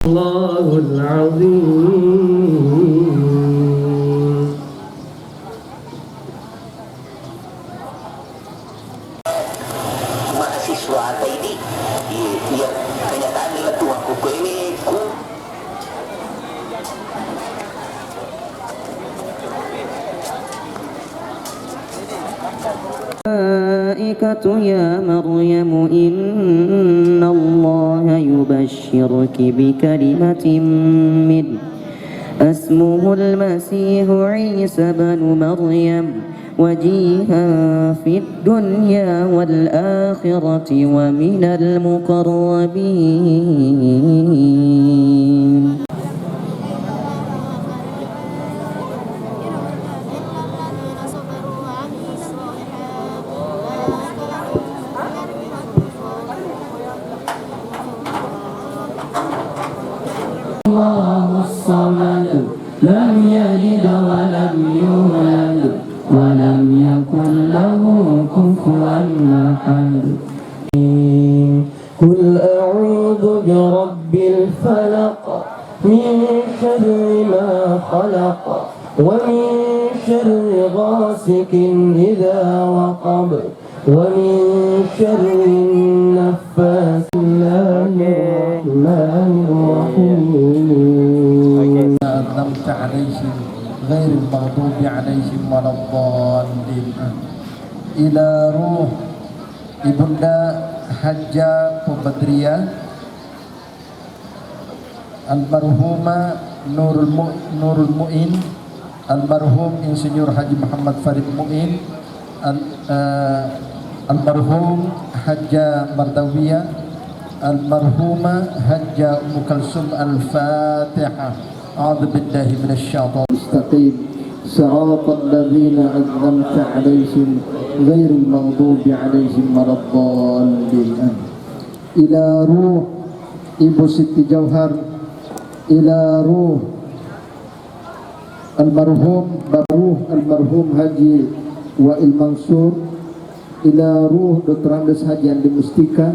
الله العظيم. Mahasiswa ini yang kenyataan nila tuwa ko ini الملائكة يا مريم إن الله يبشرك بكلمة منه اسمه المسيح عيسى بن مريم وجيها في الدنيا والآخرة ومن المقربين. الله الصمد لم يلد ولم يولد ولم يكن له كفوا أحد. قل أعوذ برب الفلق من شر ما خلق ومن شر غاسق إذا وقب ومن شر النفاثات. الله الرحمن الرحيم. أنعمت عليهم غير المغضوب عليهم ولا الضالين. إلى روح Ibunda Hajjah Pembedriah Almarhumah Nurul Mu'in, Almarhum Insinyur Haji Muhammad Farid Mu'in, Almarhum Hajjah Mardawiyah, Almarhumah Hajjah Ummu Kalsum. Al-Fatihah. A'udzu billahi minasyaitonir mustaqim. Shiratal ladzina an'amta 'alaihim ghairil maghdubi 'alaihim waladdallin. Ila ruh Ibu Siti Jauhar, ila ruh almarhum Haji Wa'il Mansur, ila ruh Dr. Andes Haji Andi Mustika,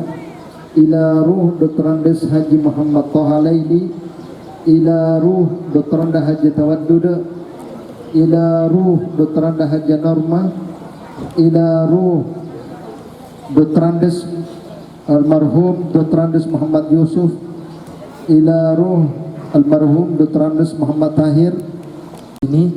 ila ruh Dr. Andes Haji Muhammad Toha Laili, ila ruh Dr. Anda Haji Tawadduda, ila ruh Dr. Anda Haji Norma, ila ruh Dr. Andes almarhum Dr. Andes Muhammad Yusuf, ila ruh almarhum Dr. Andes Muhammad Tahir. Ini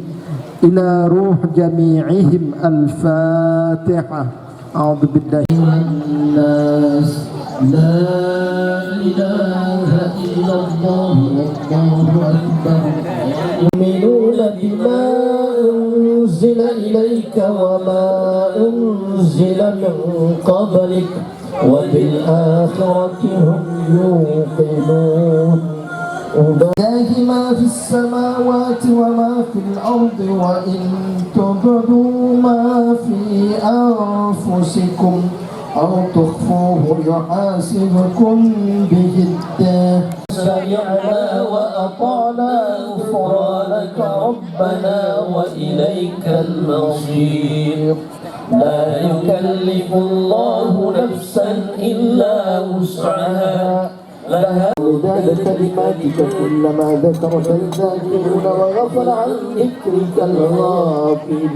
ila ruh jami'ihim. Al-Fatihah. A'udzu billahi minnas. La ilaha illallah wallahu akbar. Yu'minuna bima unzila ilayka wa ma unzila min qablik wa bil akhirati hum yuqinun. Lillahi ma fis samawati wa ma fil ardi wa in tubdu ma fi anfusikum aw tukhfuhu yuhasibkum bihi سمعنا وأطعنا غفرانك ربنا وإليك المصير. لا يكلف الله نفسا إلا وسعها لها مداد كلماتك كلما ذكرك الذاكرون وغفل عن ذكرك الغافلون.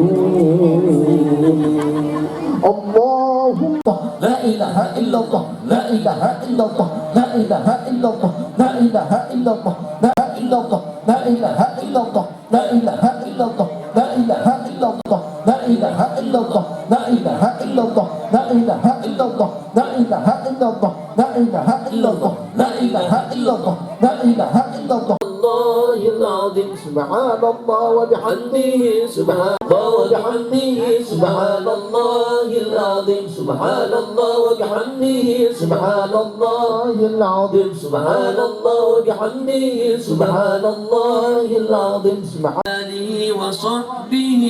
اللهم لا إله إلا الله لا إله إلا الله لا إله إلا الله لا إله إلا الله لا إلا الله لا إله إلا الله لا إله إلا الله لا إله إلا الله لا إله إلا الله لا إله إلا الله لا إله إلا الله لا إله إلا الله لا إله إلا الله لا إله إلا الله لا إله إلا الله. الله العظيم. سبحان الله وبحمده سبحان الله وبحمده سبحان الله العظيم. سبحان الله وبحمده سبحان الله العظيم. سبحان الله وبحمده سبحان الله العظيم. سبحان آله وصحبه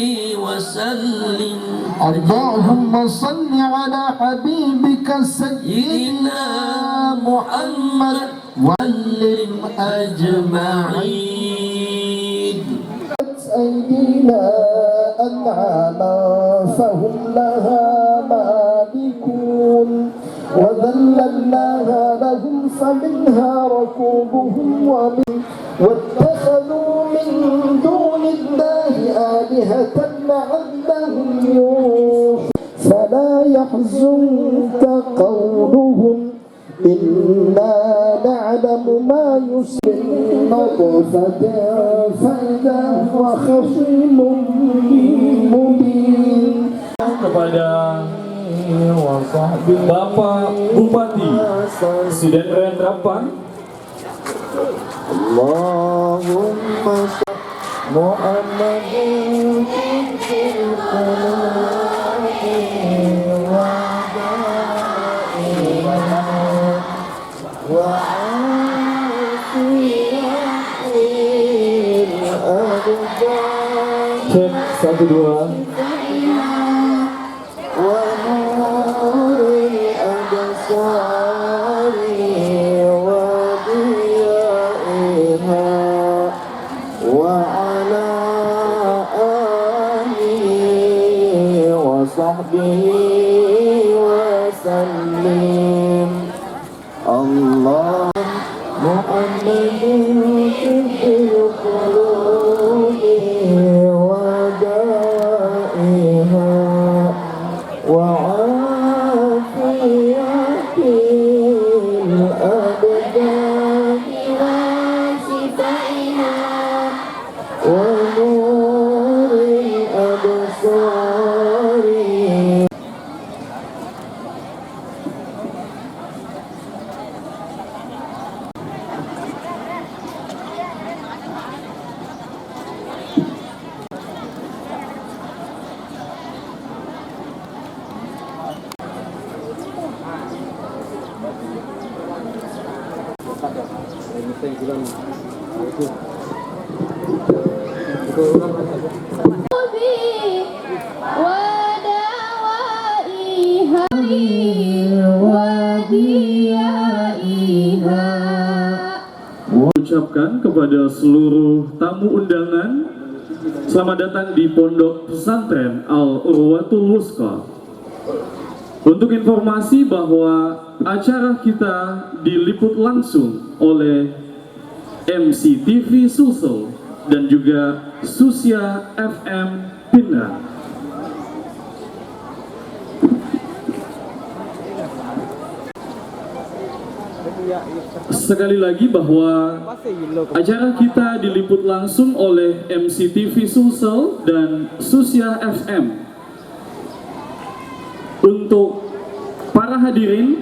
وسلم. اللهم صل على حبيبك سيدنا محمد وسلم أجمعين. أيدينا أنعاما فهم لها مالكون وذللناها لهم فمنها ركوبهم واتخذوا من دون الله آلهة لعلهم ينصرون فلا يحزنك قولهم إنا نعلم ما يسرون نطفة فإذا هو خصيم مبين. Kepada Bapak Bupati Siden Rendrapan, Allahumma Muhammadin cek 1 2. Allah Muhammadin fil qulubi wa da'iha wa afiyatil abdani wa sifaiha wa nuril absari. Ucapkan kepada seluruh tamu undangan, selamat datang di Pondok Pesantren Al-Urwatul Wusqa. Untuk informasi bahwa acara kita diliput langsung oleh MCTV Sulsel dan juga Susia FM Pindah. Sekali lagi bahwa acara kita diliput langsung oleh MCTV Sulsel dan Susia FM. Untuk para hadirin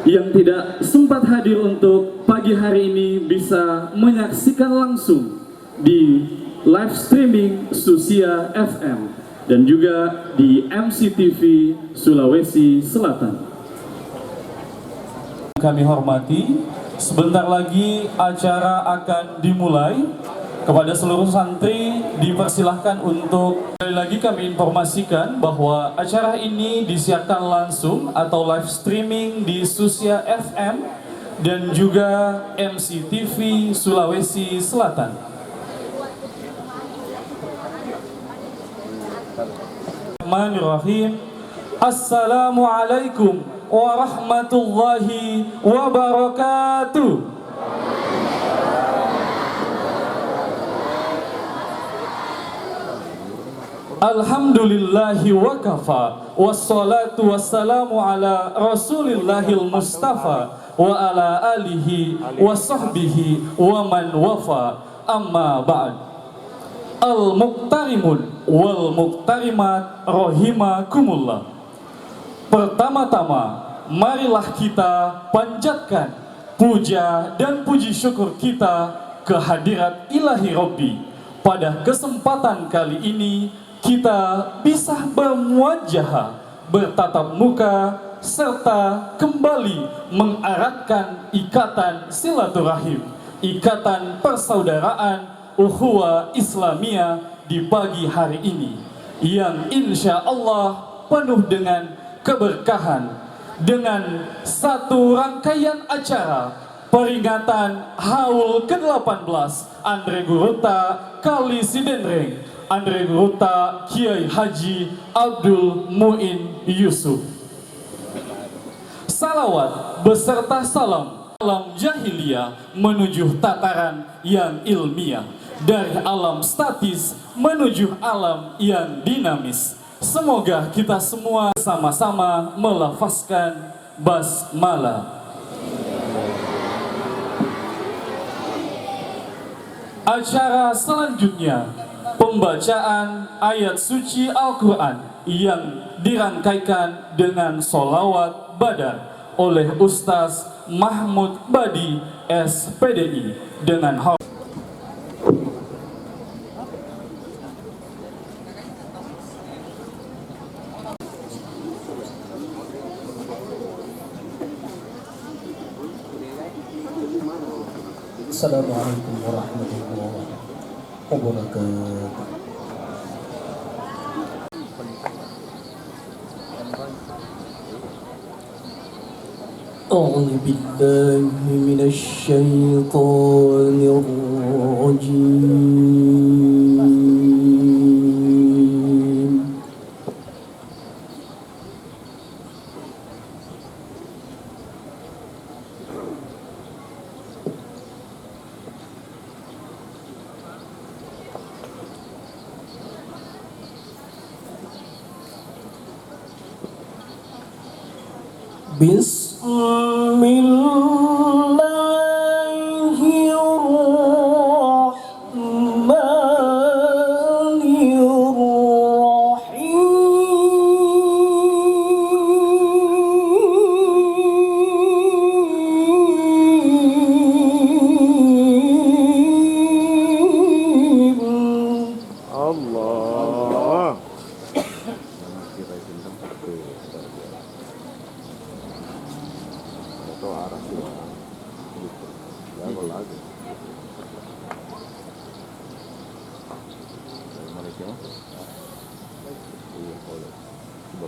yang tidak sempat hadir untuk pagi hari ini bisa menyaksikan langsung di live streaming Susia FM dan juga di MCTV Sulawesi Selatan. Kami hormati, sebentar lagi acara akan dimulai. Kepada seluruh santri dipersilahkan untuk, sekali lagi kami informasikan bahwa acara ini disiarkan langsung atau live streaming di Susia FM dan juga MCTV Sulawesi Selatan. Bismillahirrahmanirrahim. Assalamualaikum warahmatullahi wabarakatuh. Alhamdulillahi wa kafa, wassalatu wassalamu ala rasulillahil mustafa wa ala alihi wa sahbihi wa man wafa, amma ba'd. Al-muqtarimun wal muqtarimat rahimakumullah. Pertama-tama, marilah kita panjatkan puja dan puji syukur kita kehadirat Ilahi Rabbi. Pada kesempatan kali ini kita bisa bermuajahah, bertatap muka, serta kembali mengeratkan ikatan silaturahim, ikatan persaudaraan, ukhuwah Islamiyah di pagi hari ini, yang insya Allah penuh dengan keberkahan, dengan satu rangkaian acara peringatan Haul ke-18 Andre Gurunta Kali Sidenreng Anggota Kiai Haji Abdul Muin Yusuf. Salawat beserta salam alam jahiliyah menuju tataran yang ilmiah, dari alam statis menuju alam yang dinamis. Semoga kita semua sama-sama melafazkan basmalah. Acara selanjutnya, pembacaan ayat suci Al-Quran yang dirangkaikan dengan sholawat badar oleh Ustaz Mahmud Badi SPDI dengan hormat. Assalamualaikum warahmatullahi wabarakatuh. أعوذ بالله من الشيطان الرجيم.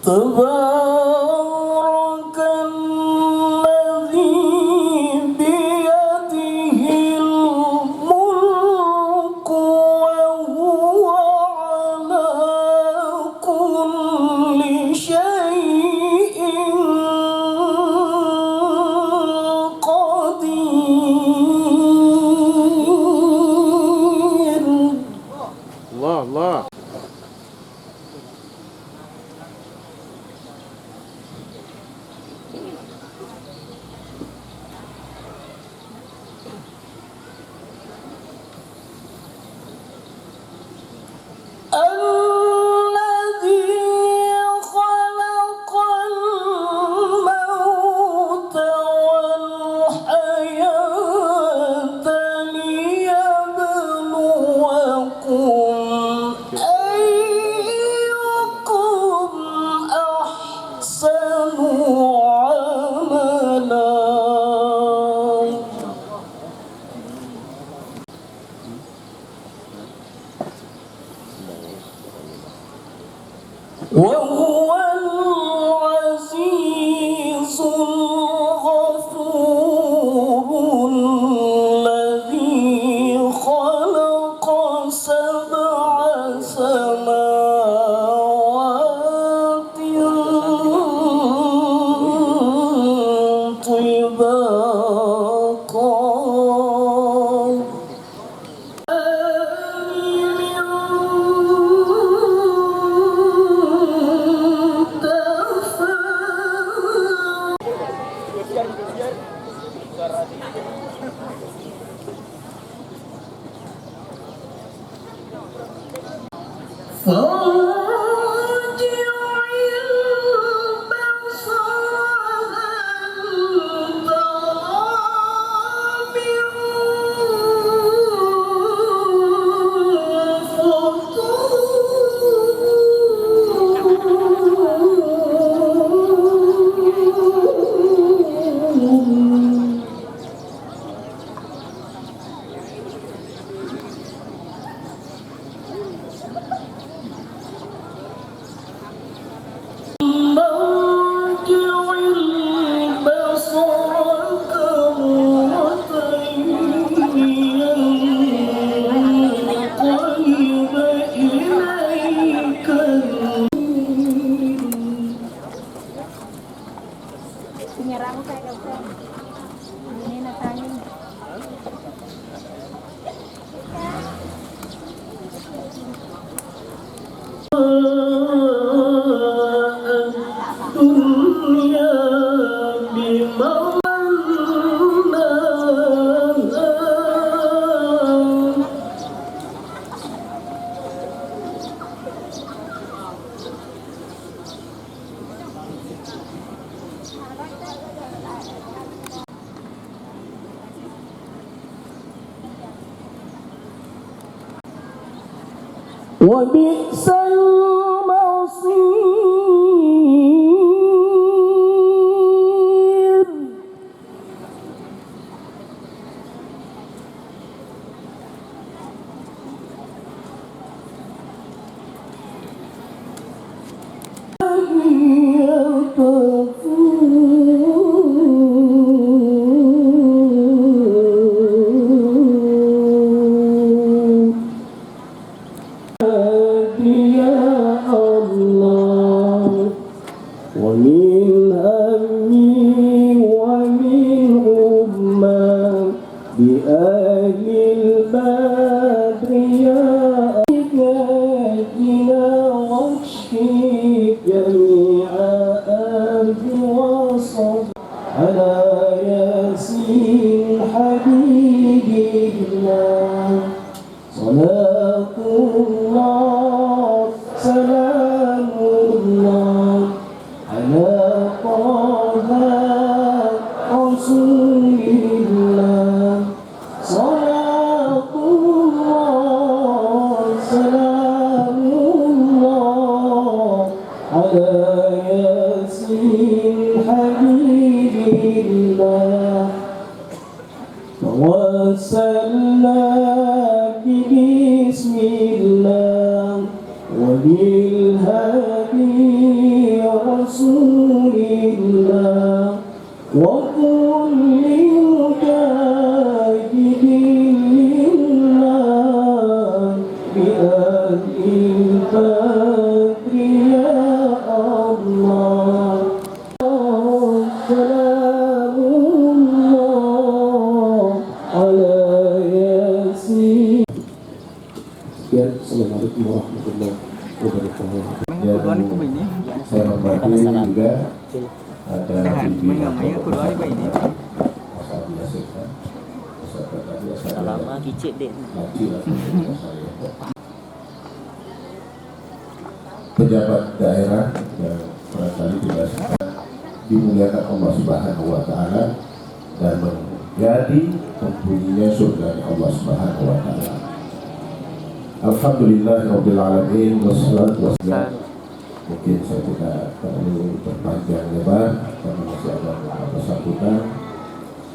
Tabarakalladzi biyadihil mulku wa huwa ala kulli syai'in qadir. Allah. Penyerang saya dokter. Ini natangin. وبئس المصير يا الله ومن همي ومن أمة بأهل البدر يا أبينا واشفي جميع أهل وصف على ياسين حبيب الله صلاة الله سلام الله على طه رسول الله صلاة الله سلام الله على ياسين حبيب الله توسلنا بسم الله وبالهدي رسول الله وكل مجاهد لله بأهل البدر يا الله سلام الله على ياسين. Ya, Assalamualaikum warahmatullahi wabarakatuh. Ya, saya membantu juga ada Lama kicik dek. pejabat daerah yang barangkali tidak dimuliakan Allah Subhanahu wa Ta'ala dan menjadi penghuninya surga Allah Subhanahu wa Ta'ala. Alhamdulillahirabbil alamin wassalatu wassalam. Mungkin saya tidak perlu berpanjang lebar karena masih ada beberapa sambutan.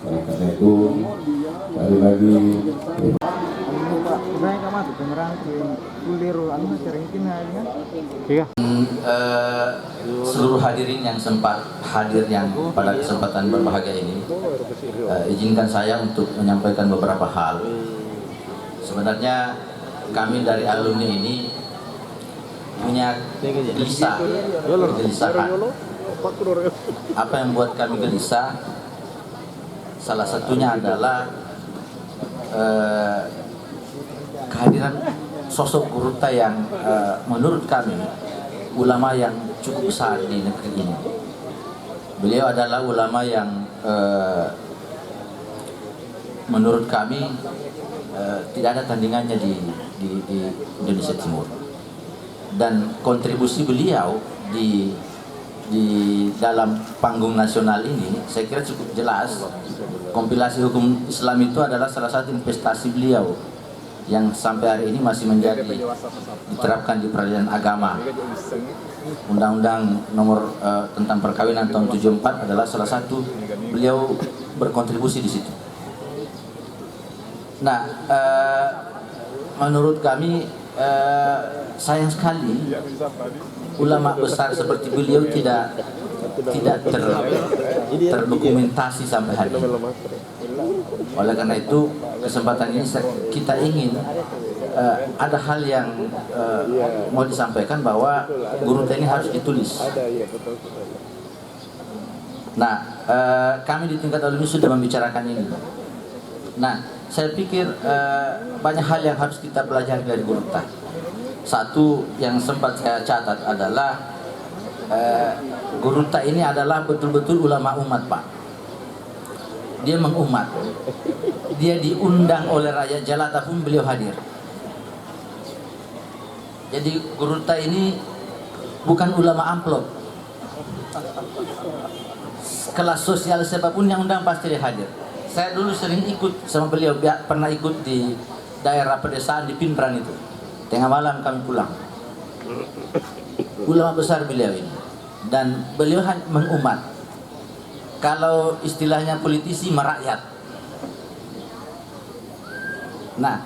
Oleh karena itu, sekali lagi seluruh hadirin yang sempat hadir yang pada kesempatan berbahagia ini, izinkan saya untuk menyampaikan beberapa hal. Sebenarnya kami dari alumni ini punya kegelisahan. Apa yang membuat kami gelisah? Salah satunya adalah kehadiran sosok Guruta yang menurut kami ulama yang cukup besar di negeri ini. Beliau adalah ulama yang menurut kami tidak ada tandingannya di Indonesia Timur. Dan kontribusi beliau di dalam panggung nasional ini saya kira cukup jelas. Kompilasi hukum Islam itu adalah salah satu investasi beliau yang sampai hari ini masih menjadi diterapkan di peradilan agama. Undang-undang nomor tentang perkawinan tahun 74 adalah salah satu beliau berkontribusi di situ. Nah, menurut kami sayang sekali ulama besar seperti beliau tidak terdokumentasi sampai hari ini. Oleh karena itu kesempatan ini kita ingin ada hal yang mau disampaikan bahwa Guruta ini harus ditulis. Nah, kami di tingkat alumni sudah membicarakan ini. Nah, saya pikir banyak hal yang harus kita pelajari dari Gurutta. Satu yang sempat saya catat adalah Gurutta ini adalah betul-betul ulama umat, Pak. Dia mengumat. Dia diundang oleh rakyat jelata pun beliau hadir. Jadi Gurutta ini bukan ulama amplop. Kelas sosial siapapun yang undang pasti dia hadir. Saya dulu sering ikut sama beliau, pernah ikut di daerah pedesaan di Pindrang itu. Tengah malam kami pulang. Ulama besar beliau ini. Dan beliau hanya mengumat. Kalau istilahnya politisi merakyat. Nah,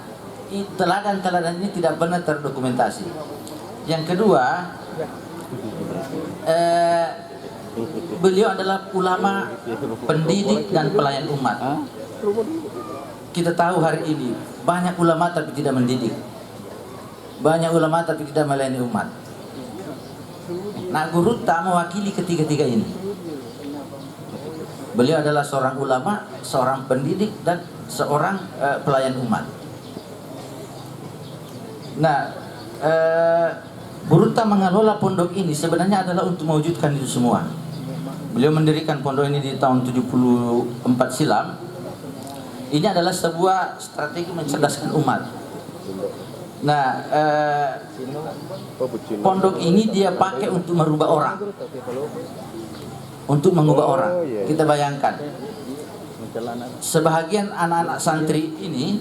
teladan-teladan ini tidak pernah terdokumentasi. Yang kedua, beliau adalah ulama, pendidik dan pelayan umat. Kita tahu hari ini banyak ulama tapi tidak mendidik, banyak ulama tapi tidak melayani umat. Nah, Gurutta mewakili ketiga-tiga ini. Beliau adalah seorang ulama, seorang pendidik dan seorang pelayan umat. Nah, Gurutta mengelola pondok ini sebenarnya adalah untuk mewujudkan itu semua. Beliau mendirikan pondok ini di tahun 74 silam. Ini adalah sebuah strategi mencerdaskan umat. Nah, pondok ini dia pakai untuk merubah orang, untuk mengubah orang. Kita bayangkan, sebahagian anak-anak santri ini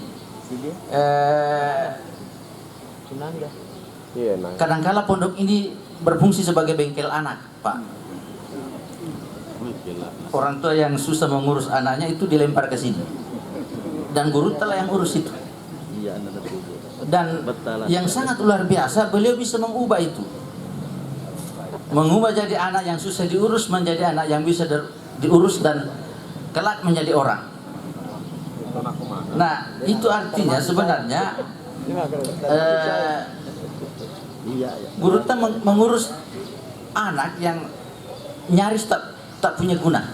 kadangkala pondok ini berfungsi sebagai bengkel anak, Pak. Orang tua yang susah mengurus anaknya itu dilempar ke sini, dan Gurutta lah yang urus itu. Dan yang sangat luar biasa, beliau bisa mengubah itu, mengubah jadi anak yang susah diurus menjadi anak yang bisa diurus dan kelak menjadi orang. Nah, itu artinya sebenarnya Gurutta mengurus anak yang nyaris tak punya guna.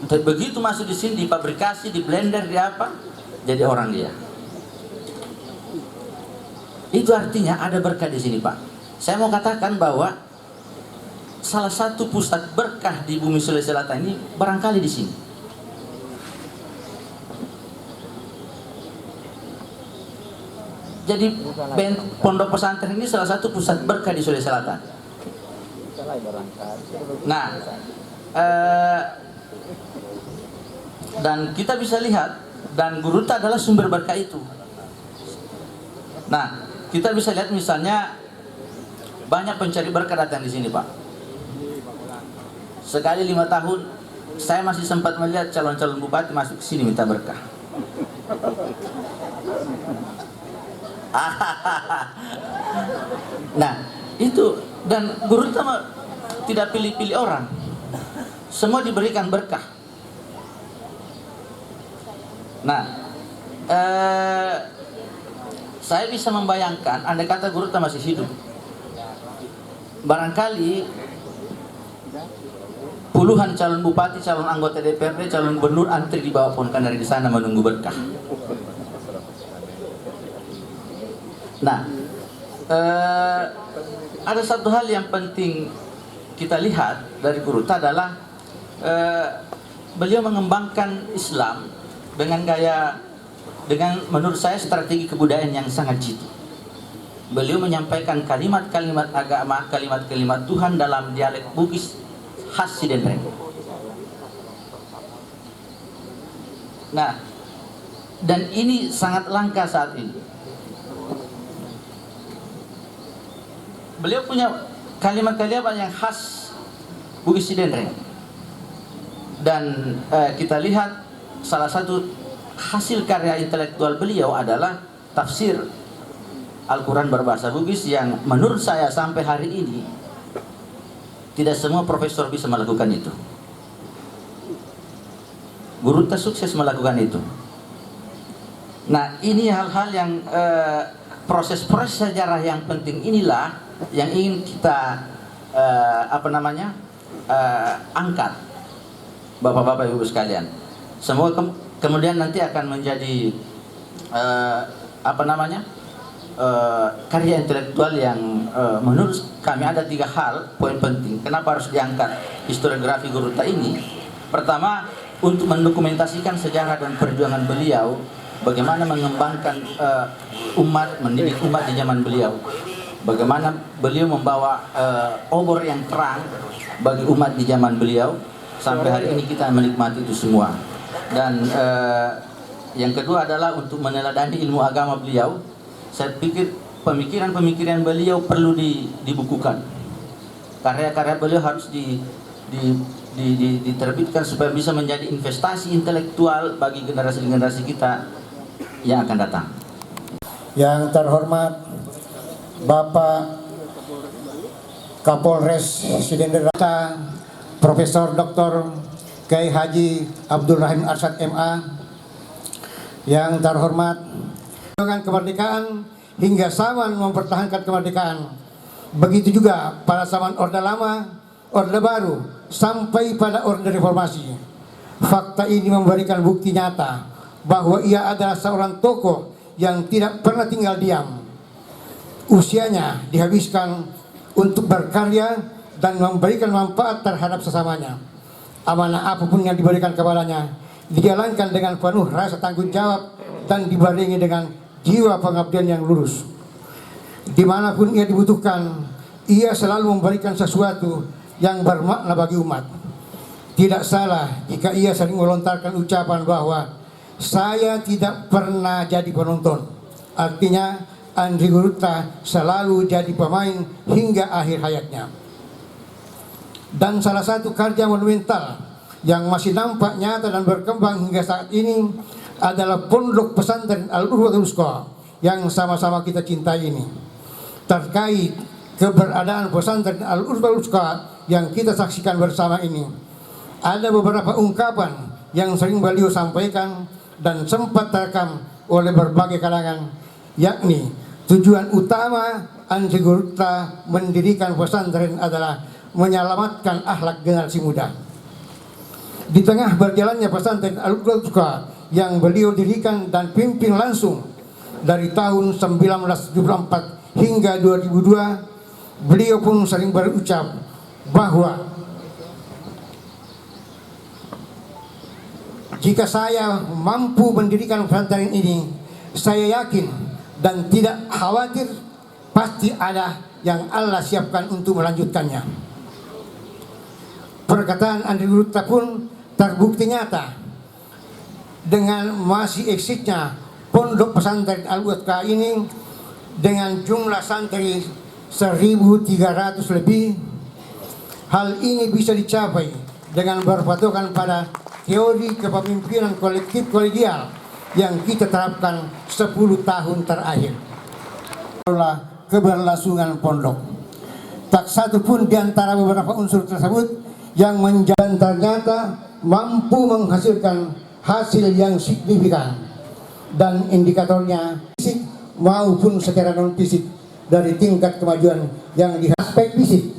Tapi begitu masuk di sini, dipabrikasi, di blender, di apa, jadi orang dia. Itu artinya ada berkah di sini, Pak. Saya mau katakan bahwa salah satu pusat berkah di bumi Sulawesi Selatan ini barangkali di sini. Jadi pondok pesantren ini salah satu pusat berkah di Sulawesi Selatan. Nah, dan kita bisa lihat, dan Gurutta adalah sumber berkah itu. Nah, kita bisa lihat misalnya banyak pencari berkah datang di sini, Pak. Sekali 5 tahun saya masih sempat melihat calon-calon bupati masuk ke sini minta berkah. Nah, itu, dan Gurutta tidak pilih-pilih orang. Semua diberikan berkah. Nah, saya bisa membayangkan, andai kata Gurutta masih hidup, barangkali puluhan calon bupati, calon anggota DPRD, calon gubernur antri di bawah pohon kanari di sana menunggu berkah. Nah, ada satu hal yang penting kita lihat dari Gurutta adalah beliau mengembangkan Islam dengan menurut saya strategi kebudayaan yang sangat jitu. Beliau menyampaikan kalimat-kalimat agama, kalimat-kalimat Tuhan dalam dialek Bugis khas Sidenreng. Nah, dan ini sangat langka saat ini. Beliau punya kalimat-kalimat yang khas Bugis Sidenreng. Dan kita lihat salah satu hasil karya intelektual beliau adalah tafsir Al-Quran berbahasa Bugis yang menurut saya sampai hari ini tidak semua profesor bisa melakukan itu. Gurutta sukses melakukan itu. Nah, ini hal-hal yang proses-proses sejarah yang penting inilah yang ingin kita angkat. Bapak-bapak Ibu sekalian. Semua kemudian nanti akan menjadi karya intelektual yang menurut kami ada 3 hal poin penting. Kenapa harus diangkat historiografi Geruta ini? Pertama, untuk mendokumentasikan sejarah dan perjuangan beliau, bagaimana mengembangkan umat, mendidik umat di zaman beliau, bagaimana beliau membawa obor yang terang bagi umat di zaman beliau, sampai hari ini kita menikmati itu semua. Dan yang kedua adalah untuk meneladani ilmu agama beliau. Saya pikir pemikiran-pemikiran beliau perlu dibukukan. Karya-karya beliau harus diterbitkan supaya bisa menjadi investasi intelektual bagi generasi-generasi kita yang akan datang. Yang terhormat Bapak Kapolres Sidenderata Profesor Dr. Kiai Haji Abdul Rahim Arsyad MA, yang terhormat dengan kemerdekaan hingga zaman mempertahankan kemerdekaan, begitu juga pada zaman Orde Lama, Orde Baru, sampai pada Orde Reformasi. Fakta ini memberikan bukti nyata bahwa ia adalah seorang tokoh yang tidak pernah tinggal diam. Usianya dihabiskan untuk berkarya dan memberikan manfaat terhadap sesamanya. Amanah apapun yang diberikan kepadanya dijalankan dengan penuh rasa tanggung jawab dan dibarengi dengan jiwa pengabdian yang lurus. Dimanapun ia dibutuhkan, ia selalu memberikan sesuatu yang bermakna bagi umat. Tidak salah jika ia sering melontarkan ucapan bahwa saya tidak pernah jadi penonton. Artinya Andri Geruta selalu jadi pemain hingga akhir hayatnya. Dan salah satu karya monumental yang masih nampak nyata dan berkembang hingga saat ini adalah Pondok Pesantren Al-Urwatul Wuthqa yang sama-sama kita cintai ini. Terkait keberadaan Pesantren Al-Urwatul Wuthqa yang kita saksikan bersama ini, ada beberapa ungkapan yang sering beliau sampaikan dan sempat terekam oleh berbagai kalangan, yakni tujuan utama Andri Geruta mendirikan pesantren adalah menyelamatkan akhlak generasi muda. Di tengah berjalannya pesantren Al-Urwatul Wuthqa yang beliau dirikan dan pimpin langsung dari tahun 1974 hingga 2002, beliau pun sering berucap bahwa jika saya mampu mendirikan pesantren ini, saya yakin dan tidak khawatir pasti ada yang Allah siapkan untuk melanjutkannya. Perkataan Andri Geruta pun terbukti nyata dengan masih eksisnya Pondok Pesantren Al-Urwatul Wuthqa ini dengan jumlah santri 1.300 lebih. Hal ini bisa dicapai dengan berpatokan pada teori kepemimpinan kolektif kolegial yang kita terapkan 10 tahun terakhir. Keberlangsungan pondok, tak satu pun di antara beberapa unsur tersebut yang menjalan ternyata mampu menghasilkan hasil yang signifikan, dan indikatornya fisik maupun secara non fisik dari tingkat kemajuan yang di aspek fisik.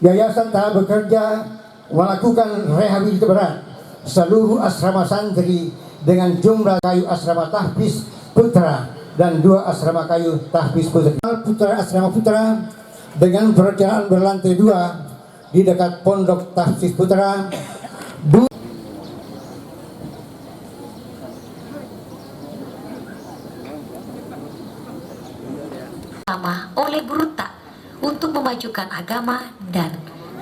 Yayasan telah bekerja melakukan rehabilitasi berat seluruh asrama santri dengan jumlah kayu asrama tahfiz putra dan 2 asrama kayu tahfiz putra. Asrama putra dengan perencanaan berlantai 2 di dekat pondok tahfiz putra. Oleh Geruta untuk memajukan agama dan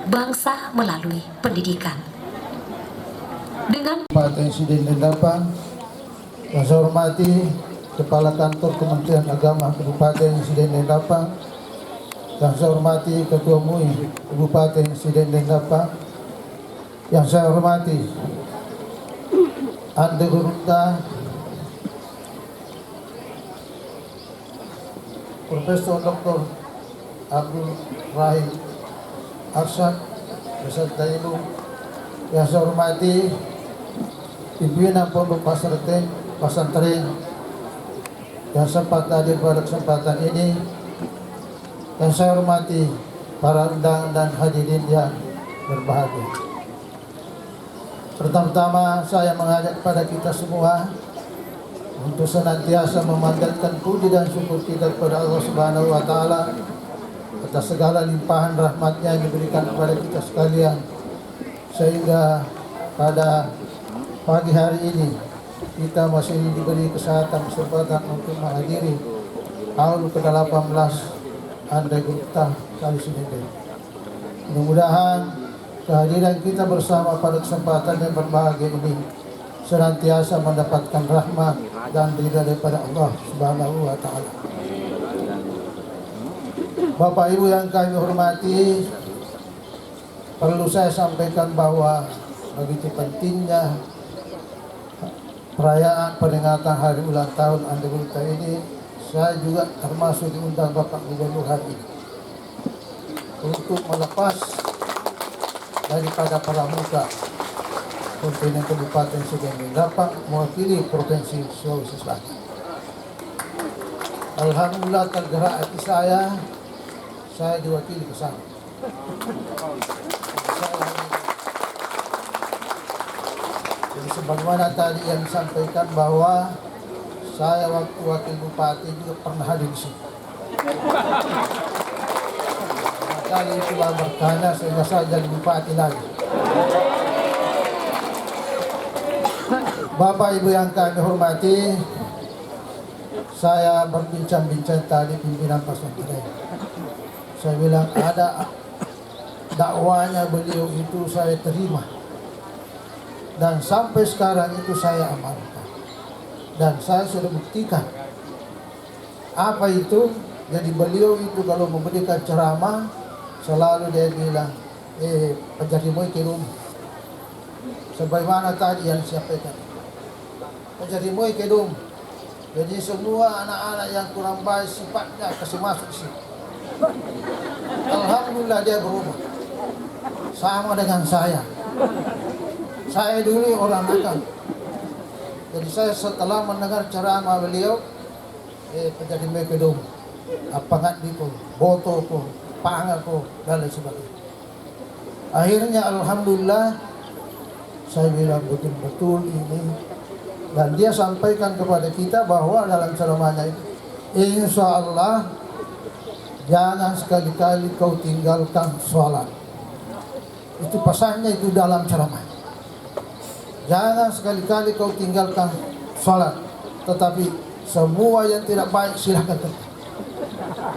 bangsa melalui pendidikan. Dengan Kabupaten Sidendendapan, yang saya hormati Kepala Kantor Kementerian Agama Kabupaten Sidendendapan, yang saya hormati Ketua MUI Kabupaten Sidendendapan, yang saya hormati Andri Geruta, Profesor Dr. Abdul Rahim Arsyad beserta ibu, yang saya hormati pimpinan Pondok Pesantren yang sempat hadir pada kesempatan ini, yang saya hormati para undangan dan hadirin yang berbahagia. Pertama-tama saya mengajak kepada kita semua untuk senantiasa memanjatkan puji dan syukur kita kepada Allah Subhanahu wa taala atas segala limpahan rahmatnya yang diberikan kepada kita sekalian, sehingga pada pagi hari ini kita masih diberi kesempatan untuk menghadiri haul ke-18 Andai Gupta Kali Sidending. Mudah-mudahan kehadiran kita bersama pada kesempatan yang berbahagia ini senantiasa mendapatkan rahmat dan ridha daripada Allah Subhanahu wa taala. Bapak Ibu yang kami hormati, perlu saya sampaikan bahwa begitu pentingnya perayaan peringatan hari ulang tahun Andai Gupta ini, saya juga termasuk diundang Bapak Gubernur hari ini untuk melepas daripada pramuka kontingen Kabupaten Sidending dapat mewakili Provinsi Sulawesi Selatan. Alhamdulillah tergerak hati saya diwakili ke sana. Jadi sebagaimana tadi yang disampaikan bahwa saya waktu wakil bupati juga pernah hadir di sini. Kali itulah bertanya sehingga saya jadi bupati lagi. Bapak Ibu yang kami hormati, saya berbincang-bincang tadi pimpinan pesantren. Saya bilang ada dakwanya beliau itu saya terima, dan sampai sekarang itu saya amalkan, dan saya sudah buktikan. Apa itu? Jadi beliau itu kalau memberikan ceramah selalu dia bilang, penjarimu ikelum. Sebagaimana tadi yang disampaikan, penjarimu ikelum. Jadi semua anak-anak yang kurang baik sifatnya kasih masuk sini. Alhamdulillah dia berubah. Sama dengan saya. Saya dulu orang nakal. Jadi saya setelah mendengar ceramah beliau, penjarimu ikelum. Apa nggak diko, boto ko, pangaku dan lain sebagainya. Akhirnya alhamdulillah saya bilang betul-betul ini, dan dia sampaikan kepada kita bahwa dalam ceramahnya itu, insya Allah jangan sekali-kali kau tinggalkan sholat. Itu pesannya itu dalam ceramah. Jangan sekali-kali kau tinggalkan sholat, tetapi semua yang tidak baik silahkan tetap.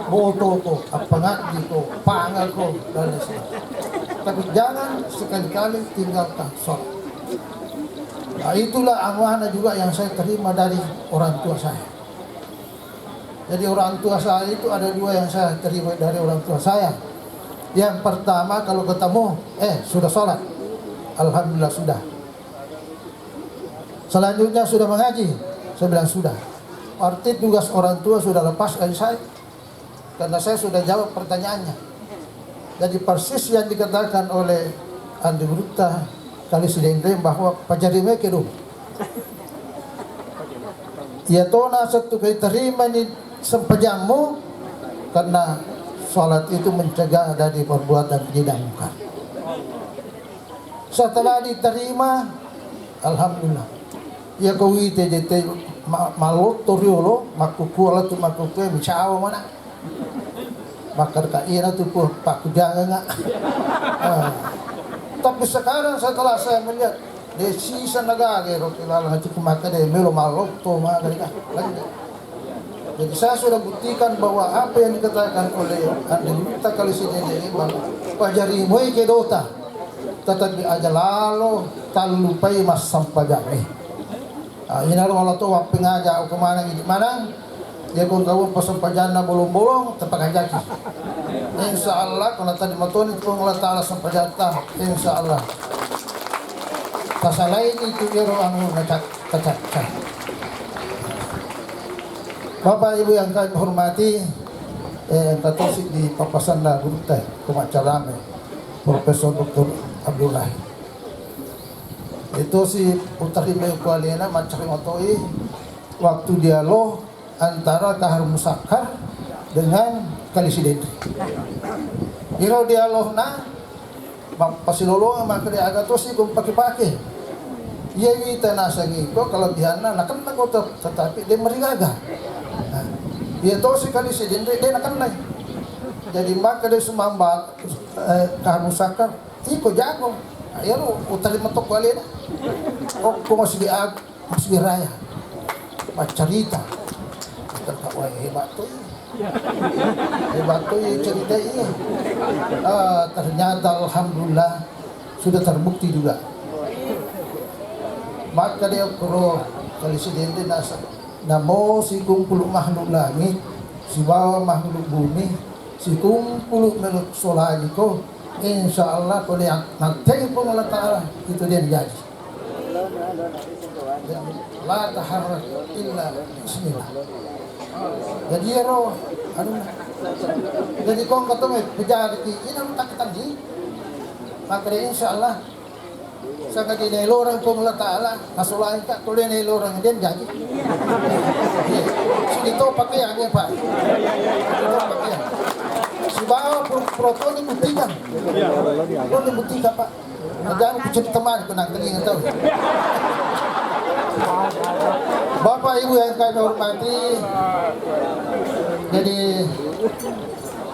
Boto ko, apangati ko, pangal ko, dan lain sebagainya. Tapi jangan sekali-kali tinggalkan sholat. Nah, itulah amanah juga yang saya terima dari orang tua saya. Jadi orang tua saya itu ada dua yang saya terima dari orang tua saya. Yang pertama kalau ketemu, sudah sholat, alhamdulillah sudah. Selanjutnya sudah mengaji, saya bilang sudah. Arti tugas orang tua sudah lepas dari saya, karena saya sudah jawab pertanyaannya. Jadi persis yang dikatakan oleh Andai Gupta Kali Sidending bahwa pajarime kedu. Ya tona satu kali terima ni sempajamu, karena sholat itu mencegah dari perbuatan tidak mungkar. Setelah diterima, alhamdulillah. Ya kau itu jadi malu toriolo makukula tu makukue bicawa mana. Bakar kaina tu pun pak jangan nggak. Tapi sekarang setelah saya melihat desisa nagage rokilalang hati kumaka deh melo malok to magalika lagi. Jadi saya sudah buktikan bahwa apa yang dikatakan oleh Andai Gupta Kali Sidending bahwa pajarimu kedota, tetapi aja lalu talupai mas sampajame. Ini kalau tuh waktu ngajak kemana ini mana? Dia pun tahu pasampajan na bolong-bolong tepak kaki. Insya Allah kalau tadi matun itu Allah Taala sampajata. Insya Allah. Pasalain itu iro anu kacat. Bapak Ibu yang kami hormati, katosik di papasan na gurutay kumacarame Profesor Dr. Abdullah. Itu si utarime kualena macam otoi waktu dialog antara Kahar Musakar dengan Kali Sidending. Iro dialog na pasilolo maka dia agak tosi kung paki-paki. Iya kita nasa gitu kelebihan nak kena kota tetapi dia merigaga. Dia tahu sekali sedendri dia nak kena. Jadi maka dia sumambal karusakan iko jago. Ya lu utali mentok balik. Oh kok masih di raya. Cerita. Tertawa hebat tuh. Hebat tuh cerita ini. Ternyata alhamdulillah sudah terbukti juga. Maka dia kalau kali sedente namo si kumpul makhluk langit, si bawah makhluk bumi, si kumpul meluk solariko, insya Allah kalau yang nanti pun Allah Ta'ala itu dia jadi. La taharrak illa bismillah. Jadi ya roh, jadi kau ketemu pejabat ini tak ketemu, maka dia insya Allah. Saka di orang pun Allah Ta'ala nasulahin ka tuloy na orang din jadi sito pakai yang dia Pak sito pakai si bawa proton dibuktikan dibuktikan Pak jangan kucing teman kenang telinga tahu Bapak Ibu yang kami hormati, jadi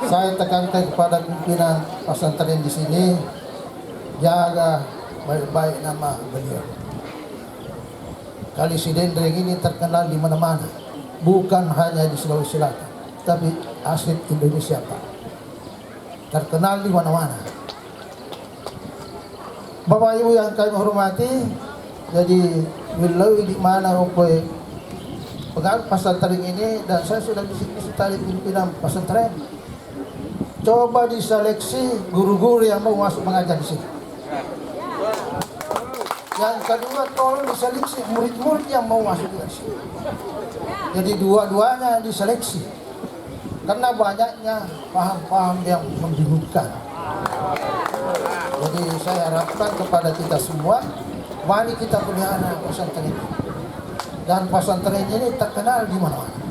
saya tekankan kepada pimpinan pesantren di sini jaga baik-baik nama beliau. Kali Sidendreng ini terkenal di mana-mana, bukan hanya di Sulawesi Selatan, tapi asli Indonesia Pak. Terkenal di mana-mana. Bapak Ibu yang kami hormati, jadi wilayah di mana upaya pegawai pesantren ini dan saya sudah bisa tadi pimpinan pesantren. Coba diseleksi guru-guru yang mau masuk mengajar di sini. Yang kedua tolong diseleksi murid-murid yang mau masuk di sini. Jadi dua-duanya diseleksi. Karena banyaknya paham-paham yang membingungkan. Jadi saya harapkan kepada kita semua, mari kita pelihara pesantren ini. Dan pesantren ini terkenal di mana-mana.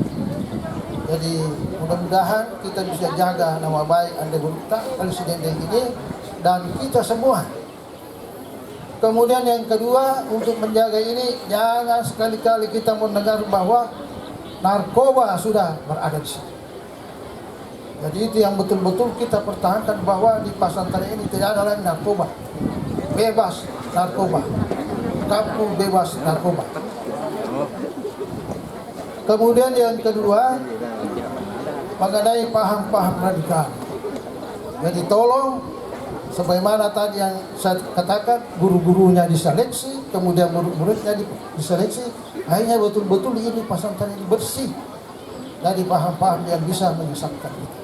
Jadi mudah-mudahan kita bisa jaga nama baik Anda Gurutta Kali Sidendreng ini dan kita semua. Kemudian yang kedua, untuk menjaga ini jangan sekali-kali kita mendengar bahwa narkoba sudah berada di sini. Jadi itu yang betul-betul kita pertahankan bahwa di pesantren ini tidak ada lagi narkoba. Bebas narkoba. Kampung bebas narkoba. Kemudian yang kedua, mengenai paham-paham radikal. Jadi tolong, sebagaimana tadi yang saya katakan, guru-gurunya diseleksi, kemudian murid-muridnya diseleksi, akhirnya betul-betul ini pesantren ini bersih dari paham-paham yang bisa menyesatkan kita.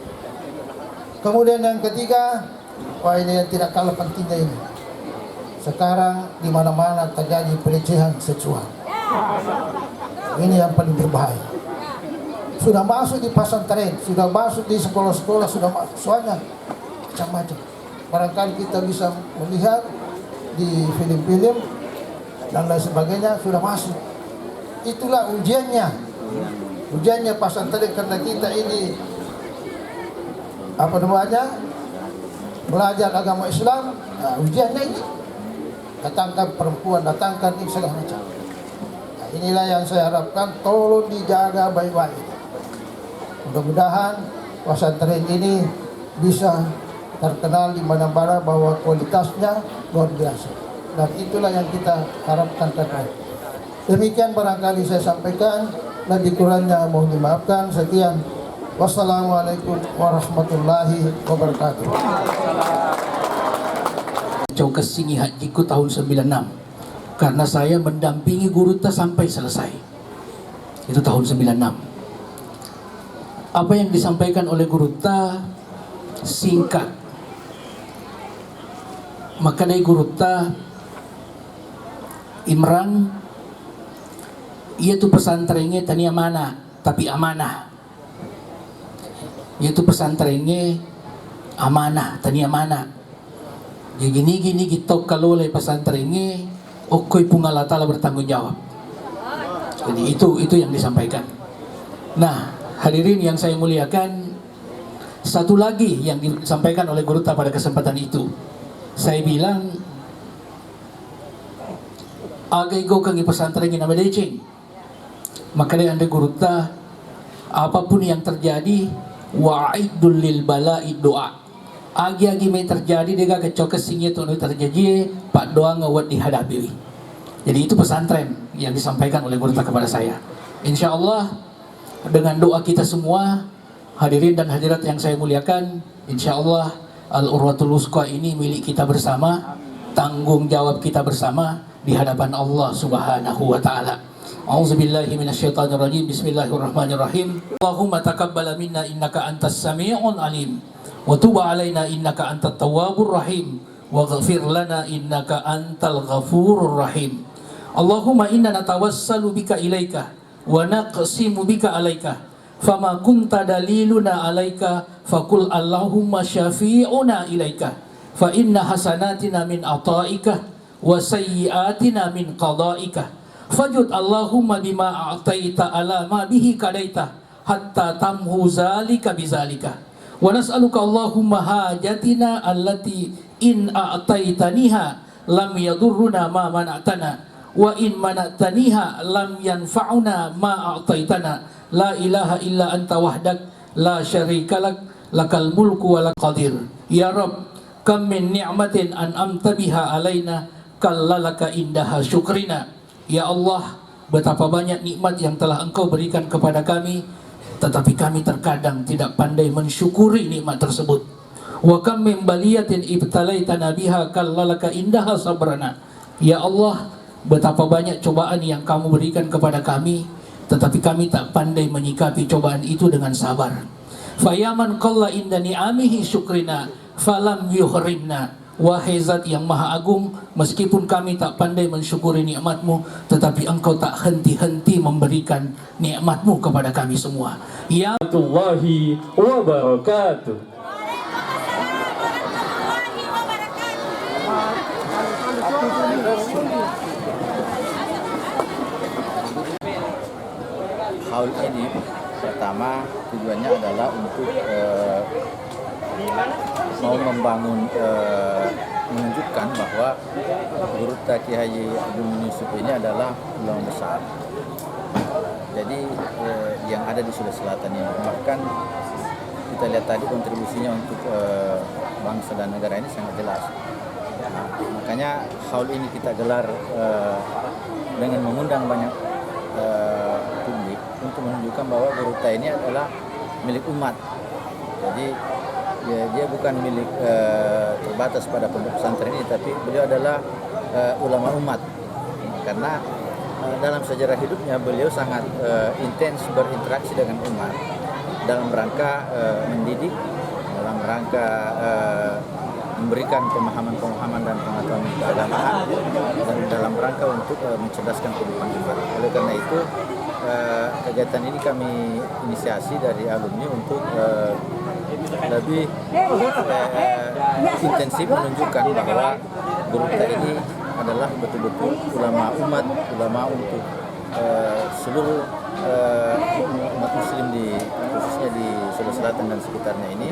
Kemudian yang ketiga, wah ini yang tidak kalah pentingnya ini. Sekarang di mana-mana terjadi pelecehan seksual. Ini yang paling berbahaya. Sudah masuk di pesantren, sudah masuk di sekolah-sekolah, sudah masuk soalnya macam-macam. Barangkali kita bisa melihat di film-film dan lain sebagainya sudah masuk. Itulah ujiannya. Ujiannya pesantren karena kita ini apa namanya? Belajar agama Islam, nah, ujiannya ini. Datangkan perempuan, datangkan ini segala macam. Nah, inilah yang saya harapkan tolong dijaga baik-baik. Mudah-mudahan pesantren ini bisa terkenal di mana-mana bahwa kualitasnya luar biasa. Dan itulah yang kita harapkan terbaik. Demikian barangkali saya sampaikan, dan dikurangnya mohon dimaafkan. Sekian. Wassalamualaikum warahmatullahi wabarakatuh. Jauh ke sini hajiku tahun 96 karena saya mendampingi Gurutta sampai selesai. Itu tahun 96. Apa yang disampaikan oleh Gurutta singkat. Maka dari Gurutta Imran, yaitu pesantrennya tania mana tapi amanah. Yaitu pesantrennya amanah tania mana. Jadi gini gitu kalau oleh pesantrennya okoy pungalatala bertanggung jawab. Jadi itu yang disampaikan. Nah, hadirin yang saya muliakan, satu lagi yang disampaikan oleh Gurutta pada kesempatan itu, saya bilang agay go kang ipasantren ng Malaycing. Maka dia anda guruta, apapun yang terjadi, wa'idul lil bala'i doa. Agi-agi may terjadi dia kecoka singnya tu terjadi, pak doa ngawat dihadapi. Jadi itu pesantren yang disampaikan oleh guruta kepada saya. Insya Allah dengan doa kita semua, hadirin dan hadirat yang saya muliakan, insya Allah Al-Urwatul Wusqa ini milik kita bersama, tanggung jawab kita bersama di hadapan Allah Subhanahu wa taala. A'udzubillahi minasyaitonirrajim. Bismillahirrahmanirrahim. Allahumma taqabbal minna innaka antas samii'ul alim wa tub 'alaina innaka antat tawwabur rahim waghfir lana innaka antal ghafurur rahim. Allahumma inna natawassalu bika ilaika wa naqsimu bika alaika fama kunta daliluna alaika fakul Allahumma syafi'una ilaika fa inna hasanatina min ata'ika wa sayyiatina min qada'ika fajud Allahumma bima a'taita ala ma bihi kadaita hatta tamhu zalika bizalika wa nas'aluka Allahumma hajatina allati in a'taitaniha lam yadurruna ma mana'tana wa in mana'taniha lam yanfa'una ma a'taitana la ilaha illa anta wahdak la syarikalak lakal mulku wa qadir. Ya Rabb, kam min ni'matin an'amta biha alaina kallalaka indaha syukrina. Ya Allah, betapa banyak nikmat yang telah Engkau berikan kepada kami, tetapi kami terkadang tidak pandai mensyukuri nikmat tersebut. Wa kam min baliyatin ibtalaitana biha kallalaka indaha sabrana. Ya Allah, betapa banyak cobaan yang kamu berikan kepada kami, tetapi kami tak pandai menyikapi cobaan itu dengan sabar. Fayaman qalla inda ni'amihi syukrina falam yuhrimna. Wahai Zat yang Maha Agung, meskipun kami tak pandai mensyukuri nikmat-Mu, tetapi Engkau tak henti-henti memberikan nikmat-Mu kepada kami semua. Ya Warahmatullahi wabarakatuh. Haul ini pertama tujuannya adalah untuk mau membangun menunjukkan bahwa Guruta Kiai Haji Abdul Yusuf ini adalah ulama besar. Jadi yang ada di Sulawesi Selatan ini, bahkan kita lihat tadi kontribusinya untuk bangsa dan negara ini sangat jelas. Nah, makanya haul ini kita gelar dengan mengundang banyak publik untuk menunjukkan bahwa Guruta ini adalah milik umat. Jadi dia bukan milik terbatas pada pondok pesantren ini, tapi beliau adalah ulama umat. Karena dalam sejarah hidupnya beliau sangat intens berinteraksi dengan umat dalam rangka mendidik, dalam rangka memberikan pemahaman-pemahaman dan pengetahuan keagamaan, dan dalam rangka untuk mencerdaskan kehidupan umat. Oleh karena itu kegiatan ini kami inisiasi dari alumni untuk lebih intensif menunjukkan bahwa Guruta ini adalah betul-betul ulama umat, ulama untuk seluruh umat muslim khususnya di Sulawesi Selatan dan sekitarnya ini,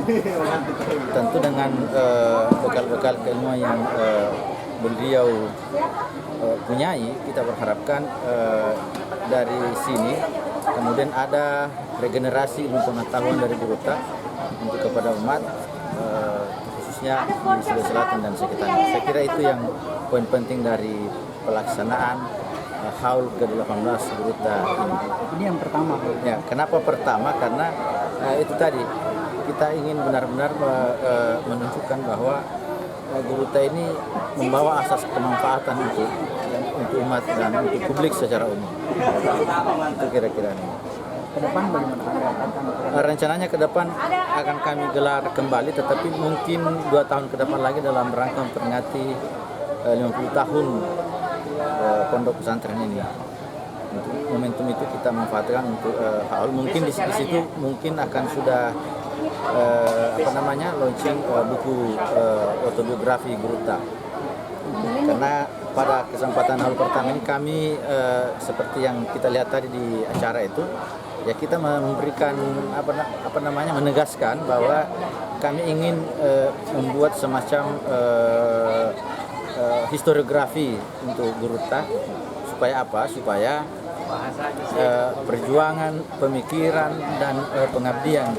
tentu dengan bekal-bekal keilmuan yang beliau punyai. Kita berharapkan dari sini kemudian ada regenerasi ilmu pengetahuan dari Guruta untuk kepada umat, khususnya di Sulawesi Selatan dan sekitarnya. Saya kira itu yang poin penting dari pelaksanaan haul ke-18 Guruta ini. Ini yang pertama. Ya, kenapa pertama? Karena itu tadi kita ingin benar-benar menunjukkan bahwa Guruta ini membawa asas kemanfaatan untuk umat dan untuk publik secara umum. Itu kira-kira ini. Ke depan bagaimana? Rencananya ke depan akan kami gelar kembali, tetapi mungkin 2 tahun ke depan lagi dalam rangka memperingati 50 tahun pondok pesantren ini. Untuk momentum itu kita manfaatkan untuk haul. Mungkin di situ mungkin akan sudah launching buku autobiografi Guruta. Karena pada kesempatan haul pertama ini kami seperti yang kita lihat tadi di acara itu, ya kita memberikan menegaskan bahwa kami ingin membuat semacam historiografi untuk Gurutta. Supaya apa? Supaya perjuangan, pemikiran, dan pengabdian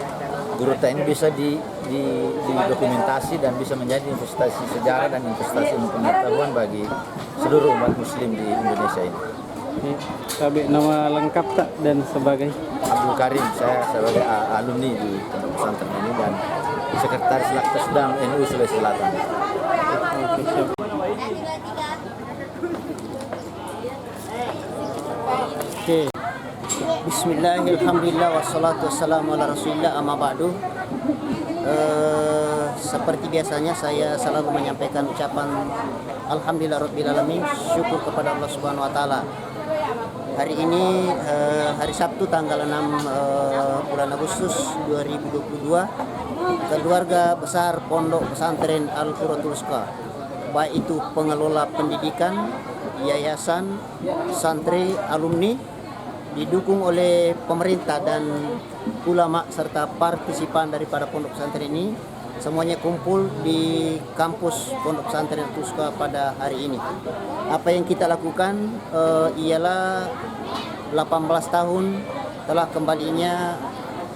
Gurutta ini bisa didokumentasi dan bisa menjadi investasi sejarah dan investasi pengetahuan bagi seluruh umat muslim di Indonesia ini. Kabik nama lengkap tak dan sebagai Abdul Karim, saya sebagai alumni di pondok pesantren ini dan sekretaris Laktasdam NU Sulawesi Selatan. Oke. Bismillahirrahmanirrahim. Wassalatu wassalamu ala rasulillah amma ba'du. Seperti biasanya saya selalu menyampaikan ucapan Alhamdulillah Rabbil Alamin, syukur kepada Allah Subhanahu Wa Ta'ala. Hari ini hari Sabtu tanggal 6 bulan Agustus 2022, keluarga besar Pondok Pesantren Al-Qurratul Wusta, baik itu pengelola pendidikan, yayasan, santri, alumni, didukung oleh pemerintah dan ulama serta partisipan daripada pondok pesantren ini, semuanya kumpul di kampus Pondok Pesantren Al-Wusta pada hari ini. Apa yang kita lakukan ialah 18 tahun telah kembalinya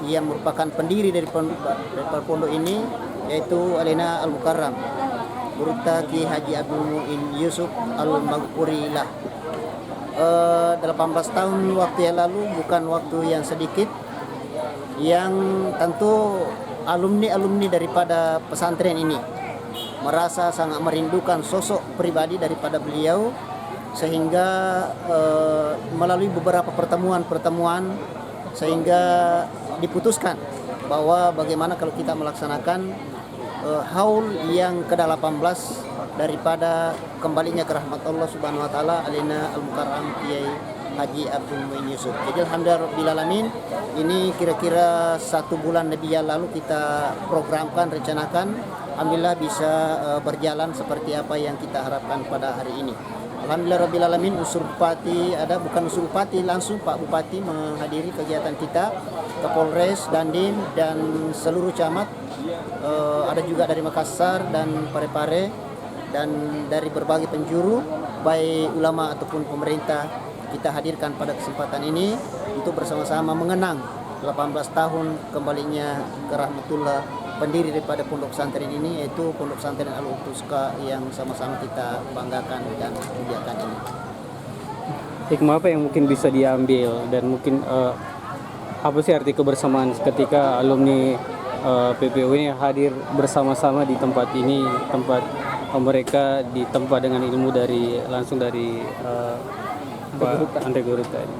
yang merupakan pendiri dari pondok ini, yaitu Alina Al-Mukarram Gurutta Ki Haji Abdul Muin Yusuf Al-Maghfurilah. 18 tahun waktu yang lalu bukan waktu yang sedikit, yang tentu alumni daripada pesantren ini merasa sangat merindukan sosok pribadi daripada beliau, sehingga melalui beberapa pertemuan sehingga diputuskan bahwa bagaimana kalau kita melaksanakan haul yang ke-18 daripada kembalinya ke rahmat Allah Subhanahu Wa Ta'ala Alina Al-Mukarram Kiai Haji Abdul Muin Yusuf. Jadi alhamdulillah Rabbil Alamin, ini kira-kira 1 bulan lebih yang lalu kita programkan, rencanakan. Alhamdulillah bisa berjalan seperti apa yang kita harapkan pada hari ini. Alhamdulillah Rabbil Alamin, unsur bupati ada, bukan unsur bupati, langsung Pak Bupati menghadiri kegiatan kita, Kapolres, Dandim, dan seluruh camat. Ada juga dari Makassar dan Parepare, dan dari berbagai penjuru, baik ulama ataupun pemerintah, kita hadirkan pada kesempatan ini untuk bersama-sama mengenang 18 tahun kembalinya ke rahmatullah pendiri daripada pondok pesantren ini, yaitu Pondok Pesantren Al-Qurratul Wusta yang sama-sama kita banggakan dan muliakan ini. hikmah apa yang mungkin bisa diambil, dan mungkin apa sih arti kebersamaan ketika alumni PPU ini hadir bersama-sama di tempat ini, tempat mereka ditempa dengan ilmu langsung dari Pak Andre Gurutta ini?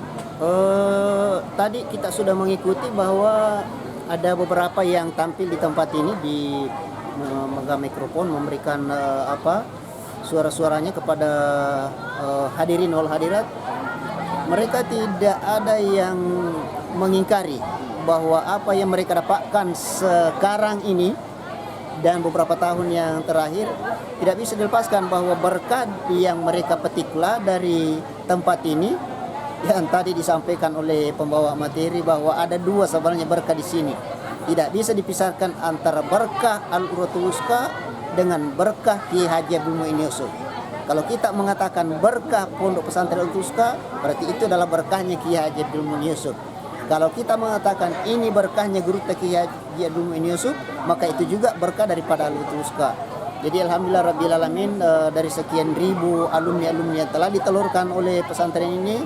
Tadi kita sudah mengikuti bahwa ada beberapa yang tampil di tempat ini di memegang mikrofon, memberikan suara-suaranya kepada hadirin wal hadirat. Mereka tidak ada yang mengingkari bahwa apa yang mereka dapatkan sekarang ini dan beberapa tahun yang terakhir tidak bisa dilepaskan, bahwa berkat yang mereka petiklah dari tempat ini, yang tadi disampaikan oleh pembawa materi bahwa ada 2 sebenarnya berkah di sini. Tidak bisa dipisahkan antara berkah Al-Qurratul Wusta dengan berkah Ki Haji Abdul Muin Yusuf. Kalau kita mengatakan berkah Pondok Pesantren Al-Qurratul Wusta, berarti itu adalah berkahnya Ki Haji Abdul Muin Yusuf. Kalau kita mengatakan ini berkahnya Gurutta Ki Haji Abdul Muin Yusuf, maka itu juga berkah daripada Al-Qurratul Wusta. Jadi alhamdulillah Rabbil Alamin, dari sekian ribu alumni-alumni yang telah ditelurkan oleh pesantren ini,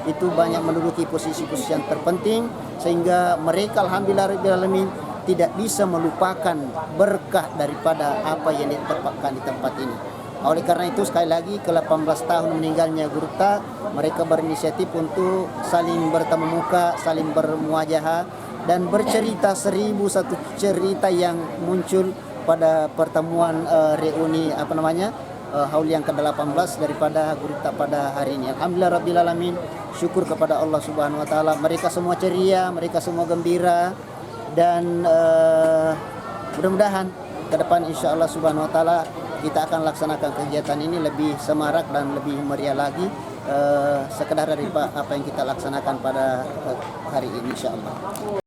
itu banyak menduduki posisi-posisi yang terpenting, sehingga mereka alhamdulillah Rabbil Alamin tidak bisa melupakan berkah daripada apa yang didapatkan di tempat ini. Oleh karena itu sekali lagi, ke-18 tahun meninggalnya Gurutta, mereka berinisiatif untuk saling bertemu muka, saling bermuajahah, dan bercerita 1001 cerita yang muncul pada pertemuan reuni haul yang ke-18 daripada Gurutta pada hari ini. Alhamdulillah Rabbil Alamin, syukur kepada Allah Subhanahu Wa Ta'ala. Mereka semua ceria, mereka semua gembira, dan mudah-mudahan ke depan insya Allah Subhanahu Wa Ta'ala kita akan laksanakan kegiatan ini lebih semarak dan lebih meriah lagi, sekedar dari apa yang kita laksanakan pada hari ini insya Allah.